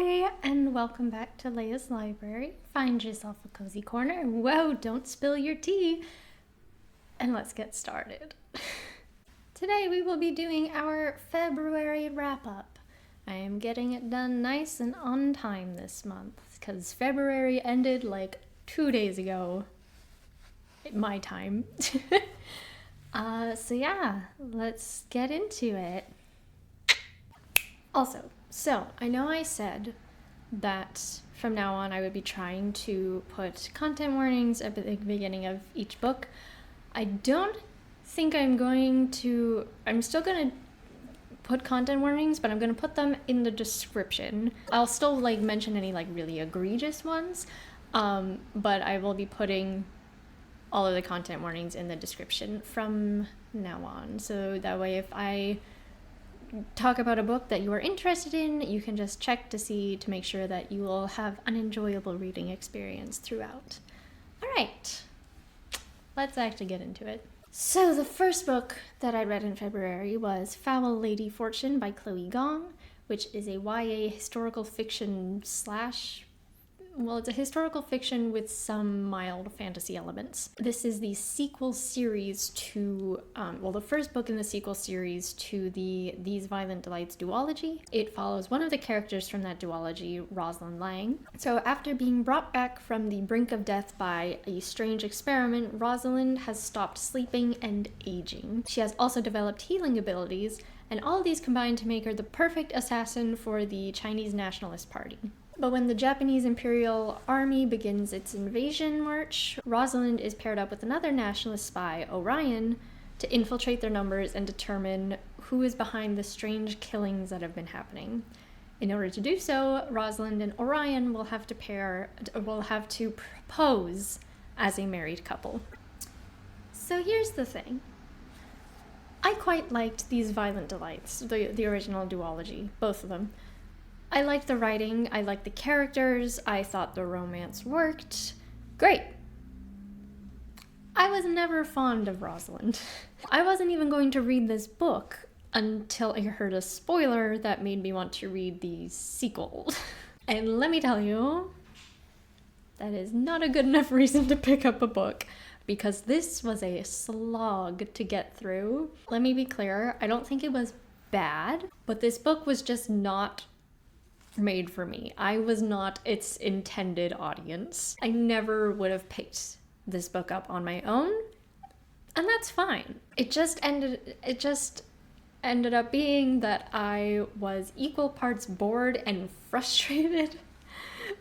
Hi, and welcome back to Leia's Library. Find yourself a cozy corner. Whoa, don't spill your tea. And let's get started. Today we will be doing our February wrap-up. I am getting it done nice and on time this month, because February ended like 2 days ago. My time. So yeah, let's get into it. Also, so I know I said that from now on I would be trying to put content warnings at the beginning of each book. I don't think I'm still going to put content warnings, but I'm going to put them in the description. I'll still mention any really egregious ones, but I will be putting all of the content warnings in the description from now on. So that way if I talk about a book that you are interested in, you can just check to make sure that you will have an enjoyable reading experience throughout. All right, let's actually get into it. So the first book that I read in February was Foul Lady Fortune by Chloe Gong, which is a YA historical fiction it's a historical fiction with some mild fantasy elements. This is the sequel series to, the first book in the sequel series to the These Violent Delights duology. It follows one of the characters from that duology, Rosalind Lang. So after being brought back from the brink of death by a strange experiment, Rosalind has stopped sleeping and aging. She has also developed healing abilities, and all of these combine to make her the perfect assassin for the Chinese Nationalist Party. But when the Japanese Imperial Army begins its invasion march, Rosalind is paired up with another nationalist spy, Orion, to infiltrate their numbers and determine who is behind the strange killings that have been happening. In order to do so, Rosalind and Orion will have to propose as a married couple. So here's the thing. I quite liked These Violent Delights, the original duology, both of them. I liked the writing, I liked the characters, I thought the romance worked. Great. I was never fond of Rosalind. I wasn't even going to read this book until I heard a spoiler that made me want to read the sequel. And let me tell you, that is not a good enough reason to pick up a book, because this was a slog to get through. Let me be clear, I don't think it was bad, but this book was just not made for me. I was not its intended audience. I never would have picked this book up on my own, and that's fine. It just ended up being that I was equal parts bored and frustrated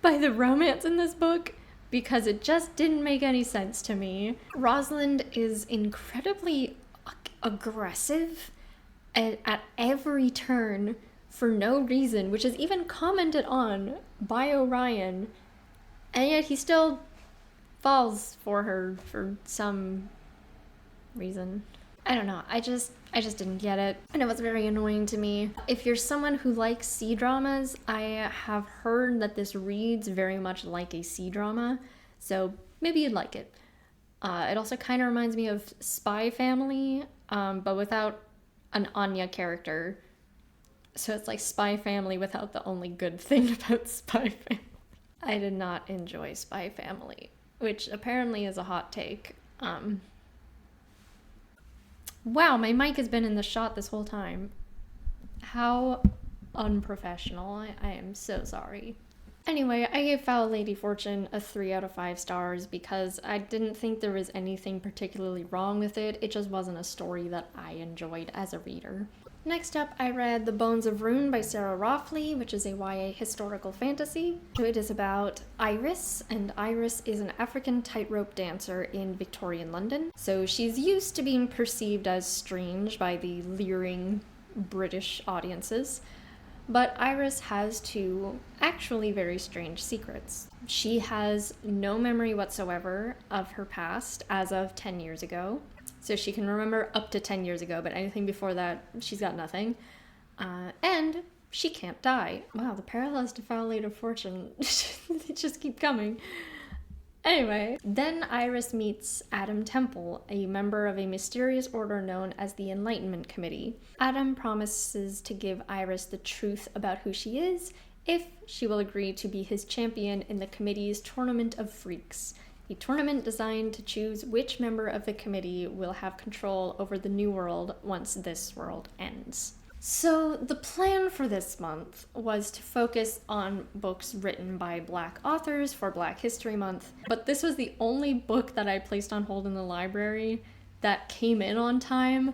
by the romance in this book because it just didn't make any sense to me. Rosalind is incredibly aggressive at every turn for no reason, which is even commented on by Orion, and yet he still falls for her for some reason. I don't know, I just didn't get it, and it was very annoying to me. If you're someone who likes C-dramas, I have heard that this reads very much like a C-drama, so maybe you'd like it. It also kind of reminds me of Spy Family, but without an Anya character. So it's like Spy Family without the only good thing about Spy Family. I did not enjoy Spy Family, which apparently is a hot take. Wow, my mic has been in the shot this whole time. How unprofessional. I am so sorry. Anyway, I gave Foul Lady Fortune a 3 out of 5 stars because I didn't think there was anything particularly wrong with it. It just wasn't a story that I enjoyed as a reader. Next up, I read The Bones of Ruin by Sarah Raughley, which is a YA historical fantasy. So it is about Iris, and Iris is an African tightrope dancer in Victorian London. So she's used to being perceived as strange by the leering British audiences, but Iris has two actually very strange secrets. She has no memory whatsoever of her past as of 10 years ago. So she can remember up to 10 years ago, but anything before that, she's got nothing. And she can't die. Wow, the parallels to Foul Lady Fortune, they just keep coming. Anyway, then Iris meets Adam Temple, a member of a mysterious order known as the Enlightenment Committee. Adam promises to give Iris the truth about who she is if she will agree to be his champion in the committee's Tournament of Freaks, a tournament designed to choose which member of the committee will have control over the new world once this world ends. So the plan for this month was to focus on books written by Black authors for Black History Month, but this was the only book that I placed on hold in the library that came in on time.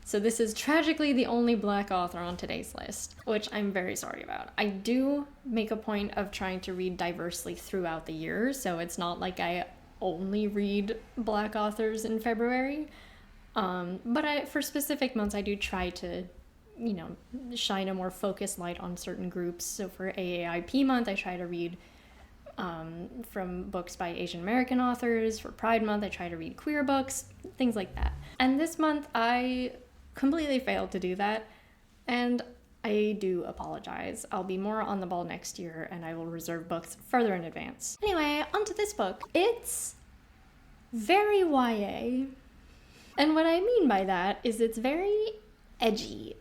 So this is tragically the only Black author on today's list, which I'm very sorry about. I do make a point of trying to read diversely throughout the year, so it's not like I only read Black authors in February. But for specific months, I do try to, shine a more focused light on certain groups. So for AAIP month, I try to read from books by Asian American authors. For Pride month, I try to read queer books, things like that. And this month, I completely failed to do that, and I do apologize. I'll be more on the ball next year, and I will reserve books further in advance. Anyway, onto this book. It's very YA, and what I mean by that is it's very edgy.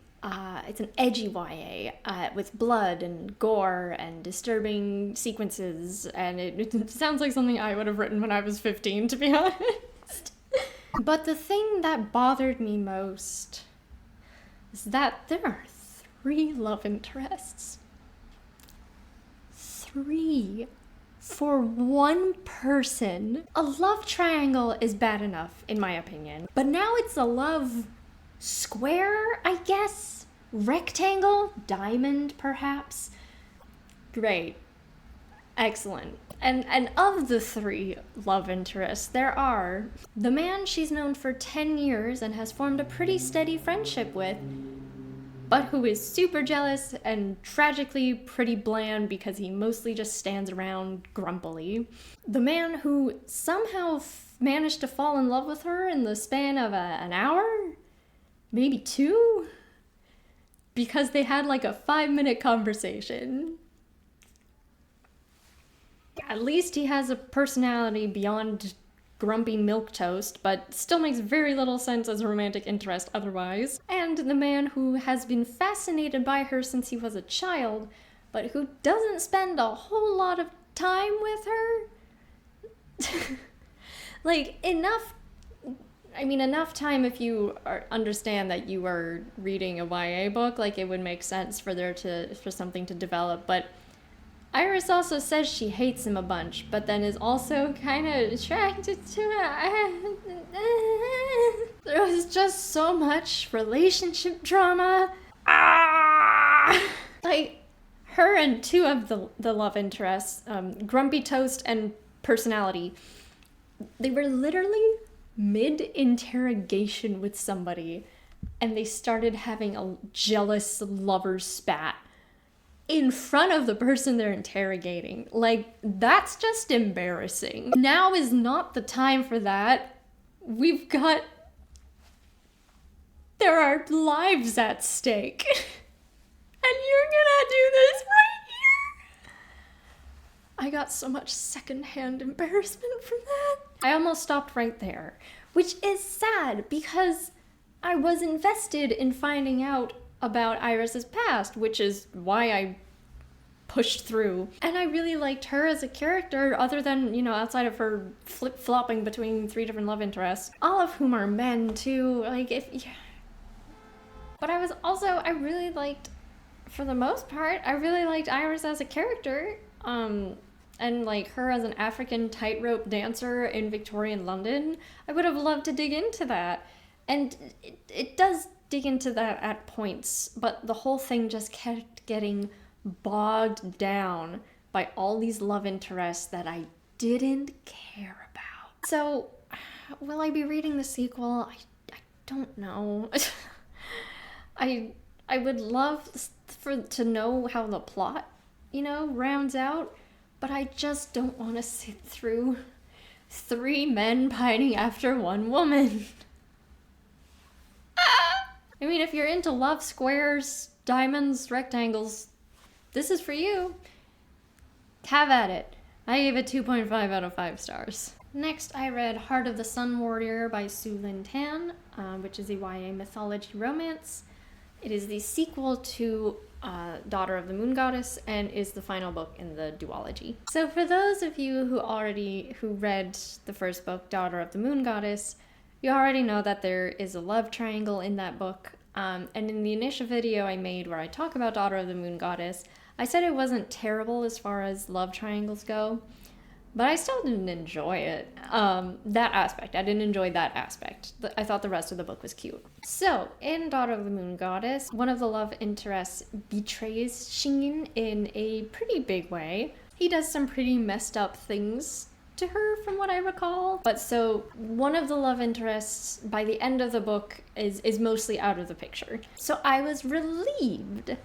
It's an edgy YA with blood and gore and disturbing sequences, and it sounds like something I would have written when I was 15, to be honest. But the thing that bothered me most is that there are 3 love interests. 3 for one person. A love triangle is bad enough, in my opinion. But now it's a love square, I guess? Rectangle? Diamond, perhaps? Great. Excellent. And of the 3 love interests, there are the man she's known for 10 years and has formed a pretty steady friendship with, but who is super jealous and tragically pretty bland because he mostly just stands around grumpily. The man who somehow managed to fall in love with her in the span of an hour? Maybe 2? Because they had like a 5-minute conversation. At least he has a personality beyond grumpy milquetoast, but still makes very little sense as a romantic interest otherwise. And the man who has been fascinated by her since he was a child, but who doesn't spend a whole lot of time with her. Like, enough time if you understand that you are reading a YA book, like it would make sense for something to develop, but Iris also says she hates him a bunch, but then is also kind of attracted to him. There was just so much relationship drama. Like, her and 2 of the love interests, Grumpy Toast and Personality, they were literally mid-interrogation with somebody, and they started having a jealous lover spat in front of the person they're interrogating. Like, that's just embarrassing. Now is not the time for that. There are lives at stake. And you're gonna do this right here? I got so much secondhand embarrassment from that. I almost stopped right there, which is sad because I was invested in finding out about Iris's past, which is why I pushed through. And I really liked her as a character, other than, outside of her flip-flopping between 3 different love interests, all of whom are men too. But I really liked, for the most part, I really liked Iris as a character, and like her as an African tightrope dancer in Victorian London. I would have loved to dig into that. And it does dig into that at points, but the whole thing just kept getting bogged down by all these love interests that I didn't care about. So, will I be reading the sequel? I don't know. I would love to know how the plot, rounds out, but I just don't want to sit through 3 men pining after 1 woman. I mean, if you're into love squares, diamonds, rectangles, this is for you. Have at it. I gave it 2.5 out of 5 stars. Next, I read Heart of the Sun Warrior by Su Lin Tan, which is a YA mythology romance. It is the sequel to Daughter of the Moon Goddess, and is the final book in the duology. So for those of you who read the first book, Daughter of the Moon Goddess, you already know that there is a love triangle in that book. And in the initial video I made where I talk about Daughter of the Moon Goddess, I said it wasn't terrible as far as love triangles go, but I still didn't enjoy it. That aspect, I didn't enjoy that aspect. I thought the rest of the book was cute. So, in Daughter of the Moon Goddess, one of the love interests betrays Xingyin in a pretty big way. He does some pretty messed up things to her, from what I recall. But so, one of the love interests, by the end of the book, is mostly out of the picture. So I was relieved.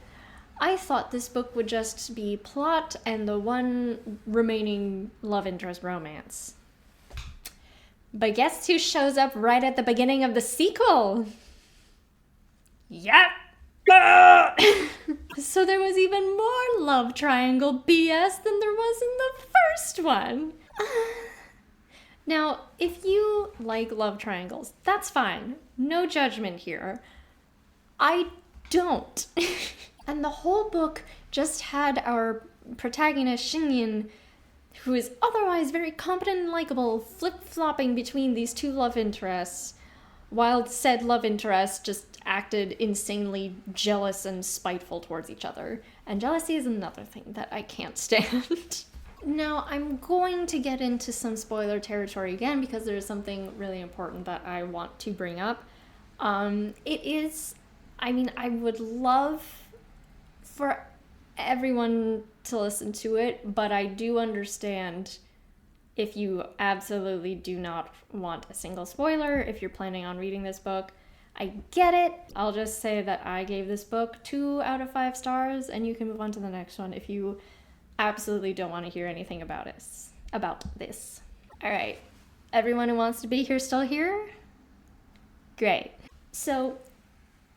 I thought this book would just be plot and the one remaining love interest romance. But guess who shows up right at the beginning of the sequel? Yep! So there was even more love triangle BS than there was in the first one. Now, if you like love triangles, that's fine. No judgment here. I don't. And the whole book just had our protagonist, Xingyin, who is otherwise very competent and likable, flip-flopping between these two love interests, while said love interests just acted insanely jealous and spiteful towards each other. And jealousy is another thing that I can't stand. Now, I'm going to get into some spoiler territory again because there is something really important that I want to bring up. I would love for everyone to listen to it, but I do understand if you absolutely do not want a single spoiler, if you're planning on reading this book. I get it. I'll just say that I gave this book 2 out of 5 stars, and you can move on to the next one if you absolutely don't want to hear anything about this. All right, everyone who wants to be here still here? Great. So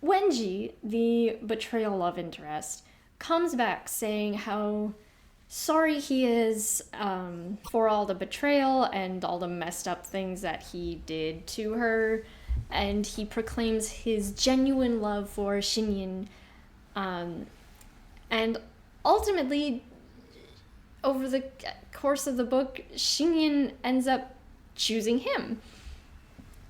Wenji, the betrayal love interest, comes back saying how sorry he is for all the betrayal and all the messed up things that he did to her, and he proclaims his genuine love for Xingyin, and ultimately, over the course of the book, Xingyin ends up choosing him.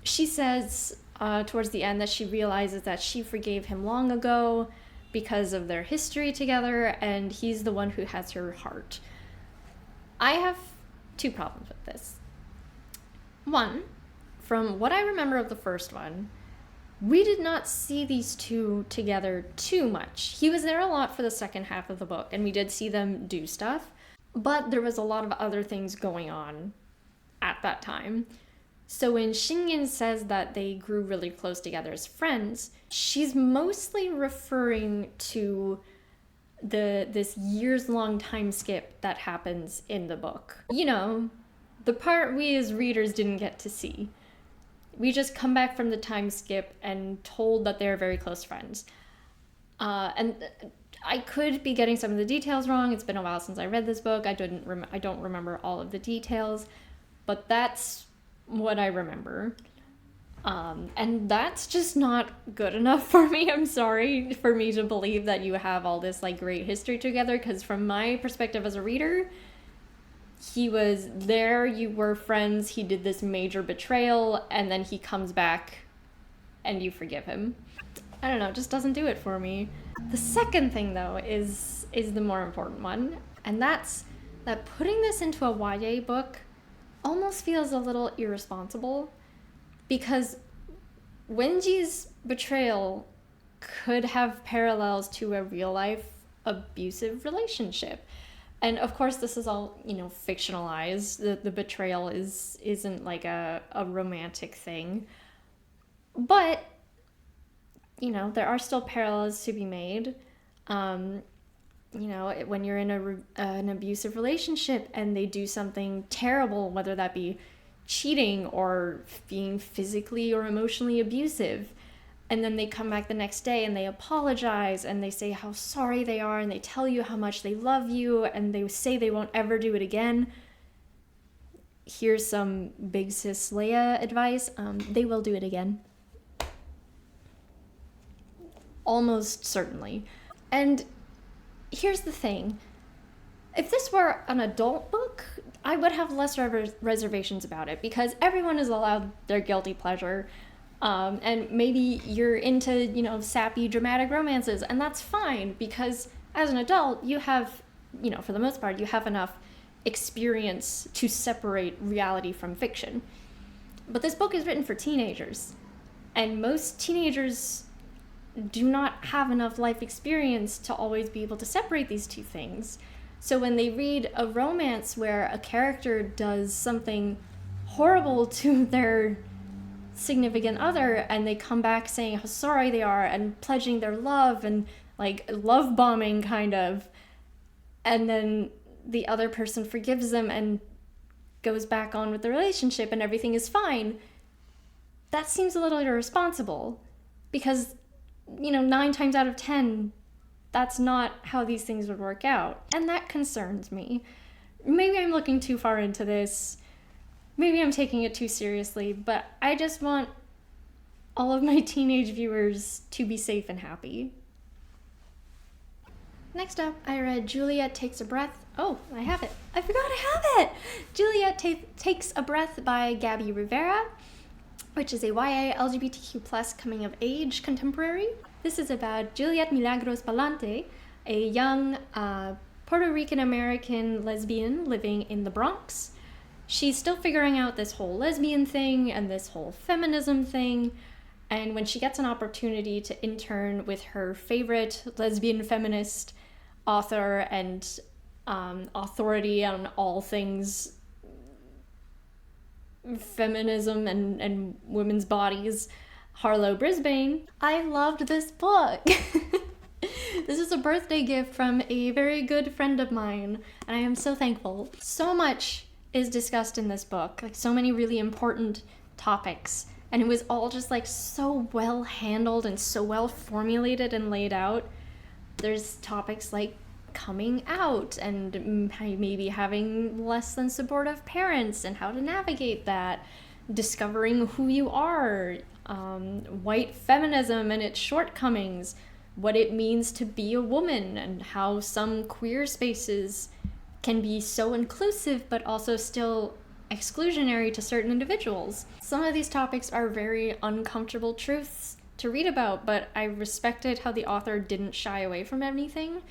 She says towards the end that she realizes that she forgave him long ago because of their history together, and he's the one who has her heart. I have 2 problems with this. One, from what I remember of the first one, we did not see these two together too much. He was there a lot for the second half of the book, and we did see them do stuff, but there was a lot of other things going on at that time. So when Xingyin says that they grew really close together as friends, she's mostly referring to this years-long time skip that happens in the book. You know, the part we as readers didn't get to see. We just come back from the time skip and told that they're very close friends. And I could be getting some of the details wrong. It's been a while since I read this book. I don't remember all of the details, but that's what I remember. And that's just not good enough for me. I'm sorry, for me to believe that you have all this like great history together, because from my perspective as a reader, he was there, you were friends, he did this major betrayal, and then he comes back and you forgive him. I don't know, it just doesn't do it for me. The second thing though is the more important one, and that's that putting this into a YA book almost feels a little irresponsible, because Wenji's betrayal could have parallels to a real-life abusive relationship. And of course, this is all, fictionalized. The betrayal isn't like a romantic thing. But, there are still parallels to be made. When you're in an abusive relationship and they do something terrible, whether that be cheating or being physically or emotionally abusive, and then they come back the next day and they apologize and they say how sorry they are and they tell you how much they love you and they say they won't ever do it again. Here's some big sis Leia advice. They will do it again. Almost certainly. And here's the thing. If this were an adult book, I would have less reservations about it, because everyone is allowed their guilty pleasure. And maybe you're into, sappy, dramatic romances, and that's fine, because as an adult, you have, for the most part, you have enough experience to separate reality from fiction. But this book is written for teenagers, and most teenagers do not have enough life experience to always be able to separate these two things. So when they read a romance where a character does something horrible to their significant other, and they come back saying how sorry they are and pledging their love and like love bombing kind of, and then the other person forgives them and goes back on with the relationship and everything is fine, that seems a little irresponsible, because 9 times out of 10 that's not how these things would work out, and that concerns me. Maybe I'm looking too far into this. Maybe I'm taking it too seriously, but I just want all of my teenage viewers to be safe and happy. Next up, I read Juliet Takes a Breath. Oh, I have it. I forgot I have it! Juliet Takes a Breath by Gabby Rivera, which is a YA LGBTQ+ coming of age contemporary. This is about Juliet Milagros Palante, a young Puerto Rican American lesbian living in the Bronx. She's still figuring out this whole lesbian thing and this whole feminism thing, and when she gets an opportunity to intern with her favorite lesbian feminist author and authority on all things feminism and women's bodies, Harlow Brisbane, I loved this book. This is a birthday gift from a very good friend of mine, and I am so thankful. So much is discussed in this book, like so many really important topics, and it was all just like so well handled and so well formulated and laid out. There's topics like coming out and maybe having less than supportive parents and how to navigate that, discovering who you are, white feminism and its shortcomings, what it means to be a woman, and how some queer spaces can be so inclusive but also still exclusionary to certain individuals. Some of these topics are very uncomfortable truths to read about, but I respected how the author didn't shy away from anything.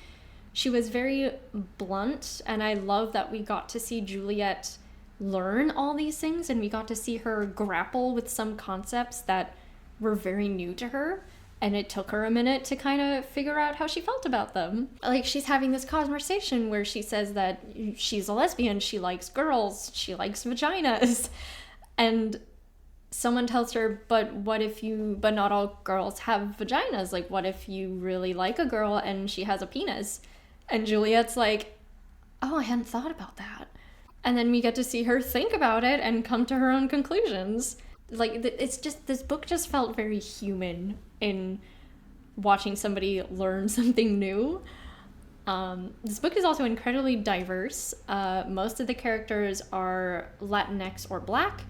She was very blunt, and I love that we got to see Juliet learn all these things, and we got to see her grapple with some concepts that were very new to her, and it took her a minute to kind of figure out how she felt about them. Like, she's having this conversation where she says that she's a lesbian, she likes girls, she likes vaginas, and someone tells her, but not all girls have vaginas, like what if you really like a girl and she has a penis? And Juliet's like, oh, I hadn't thought about that. And then we get to see her think about it and come to her own conclusions. Like, it's just, this book just felt very human in watching somebody learn something new. This book is also incredibly diverse. Most of the characters are Latinx or Black.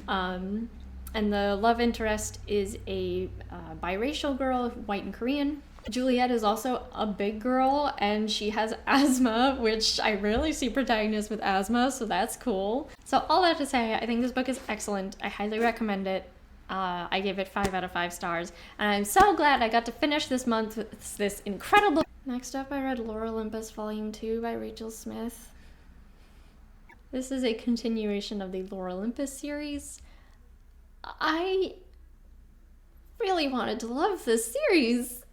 And the love interest is a biracial girl, white and Korean. Juliet is also a big girl, and she has asthma, which I rarely see protagonists with asthma, so that's cool. So all that to say, I think this book is excellent. I highly recommend it. I gave it 5 out of 5 stars, and I'm so glad I got to finish this month with this incredible... Next up, I read Olympus Volume 2 by Rachel Smythe. This is a continuation of the Olympus series. I really wanted to love this series.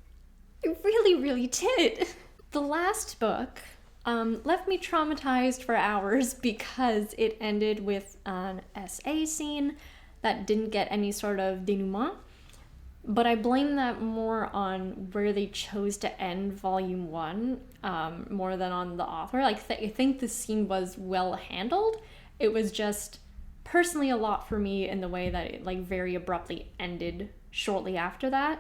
I really, really did. The last book left me traumatized for hours because it ended with an SA scene that didn't get any sort of denouement. But I blame that more on where they chose to end Volume 1 more than on the author. Like, I think the scene was well handled. It was just personally a lot for me in the way that it like very abruptly ended shortly after that.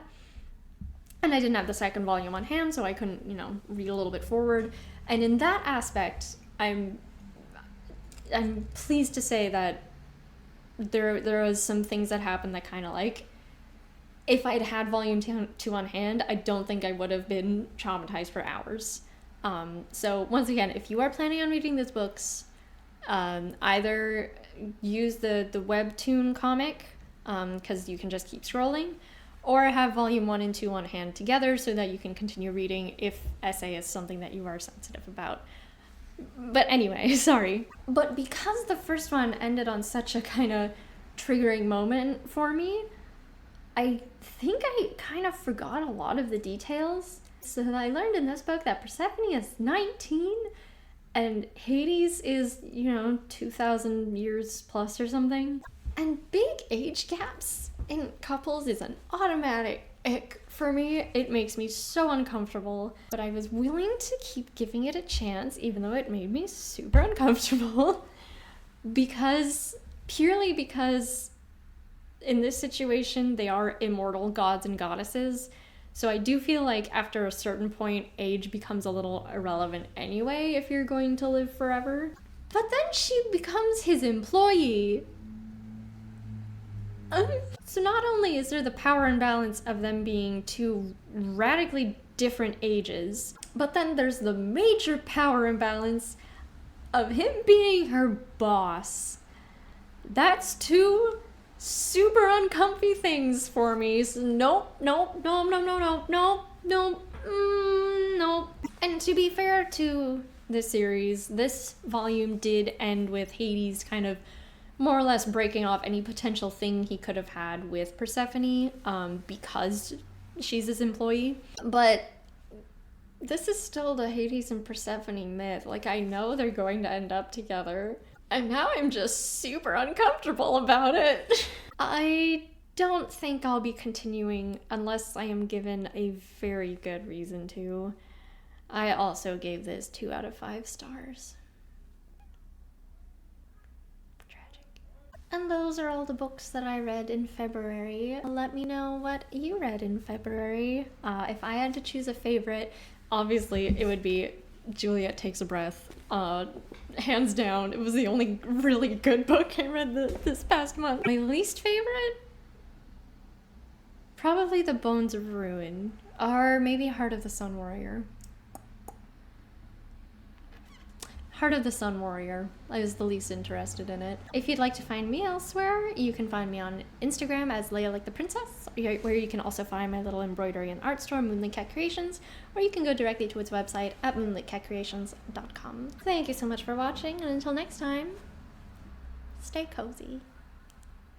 And I didn't have the second volume on hand, so I couldn't, read a little bit forward. And in that aspect, I'm pleased to say that there was some things that happened that kind of like, if I'd had volume 2 on hand, I don't think I would have been traumatized for hours. So once again, if you are planning on reading these books, either use the webtoon comic, because you can just keep scrolling, or have volume 1 and 2 on hand together so that you can continue reading if essay is something that you are sensitive about. But anyway, sorry. But because the first one ended on such a kind of triggering moment for me, I think I kind of forgot a lot of the details. So I learned in this book that Persephone is 19 and Hades is, 2,000 years plus or something. And big age gaps in couples is an automatic ick for me. It makes me so uncomfortable, but I was willing to keep giving it a chance, even though it made me super uncomfortable, purely because in this situation, they are immortal gods and goddesses. So I do feel like after a certain point, age becomes a little irrelevant anyway if you're going to live forever. But then she becomes his employee. So not only is there the power imbalance of them being two radically different ages, but then there's the major power imbalance of him being her boss. That's two super uncomfy things for me. So nope. And to be fair to this series, this volume did end with Hades kind of more or less breaking off any potential thing he could have had with Persephone, because she's his employee. But this is still the Hades and Persephone myth. Like, I know they're going to end up together, and now I'm just super uncomfortable about it. I don't think I'll be continuing unless I am given a very good reason to. I also gave this 2 out of 5 stars. And those are all the books that I read in February. Let me know what you read in February. If I had to choose a favorite, obviously it would be Juliet Takes a Breath. Hands down, it was the only really good book I read this past month. My least favorite? Probably The Bones of Ruin, or maybe Heart of the Sun Warrior. Heart of the Sun Warrior. I was the least interested in it. If you'd like to find me elsewhere, you can find me on Instagram as Leia Like the Princess, where you can also find my little embroidery and art store, Moonlit Cat Creations, or you can go directly to its website at moonlitcatcreations.com. Thank you so much for watching, and until next time, stay cozy.